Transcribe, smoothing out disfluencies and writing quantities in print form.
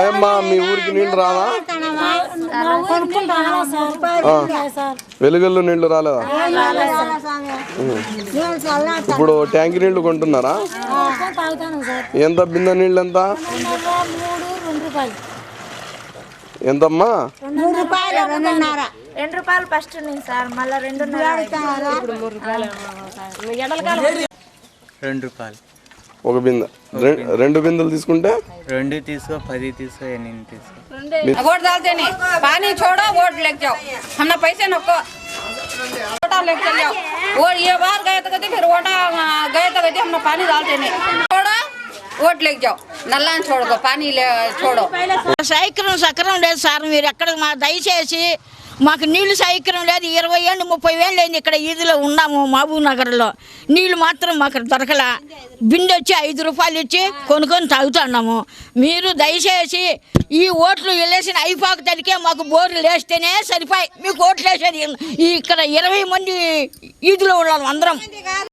ఏమ్మా మీ ఊరికి నీళ్లు రావా? వెలుగుల్లో నీళ్లు రాలేదా? ఇప్పుడు ట్యాంక్ నీళ్లు కొంటున్నారా? ఎంత బిందె నీళ్ళు ఎంత? ఎంతమ్మా? 2 రూపాయలు ఫస్ట్ సార్, మళ్ళీ 2 రూపాయలు ఒక బిందె. 2 బిందెలు తీసుకుంటే 2 తీసుకో, 10 తీసుకో, 8 తీసుకో. वोट डालते नहीं, पानी छोड़ो वोट लेके जाओ, हमने पैसे नको वोटा लेके चल जाओ। वो ये बार गए तो कहते फिर वोटा गए तो कहते हमने पानी डालते नहीं, छोड़ो ఓట్ లేక జాओ, నల్లాని చూడకో, పానీ చూడో. సౌకర్యం లేదు సార్, మీరు ఎక్కడ మా దయచేసి మాకు నీళ్లు సౌకర్యం లేదు. 20 ఏళ్ళు 30 ఏళ్ళు అయింది ఇక్కడ ఈదులో ఉన్నాము మహబూబ్ నగర్లో. నీళ్లు మాత్రం మాకు దొరకలా. బిందె వచ్చి 5 రూపాయలు ఇచ్చి కొనుక్కొని తాగుతున్నాము. మీరు దయచేసి ఈ ఓట్లు వెళ్ళేసిన అయిపోక తడికే మాకు బోర్లు వేస్తేనే సరిపోయి మీకు ఓట్లు వేసేది. ఇక్కడ 20 మంది ఈదులో ఉన్నాము అందరం.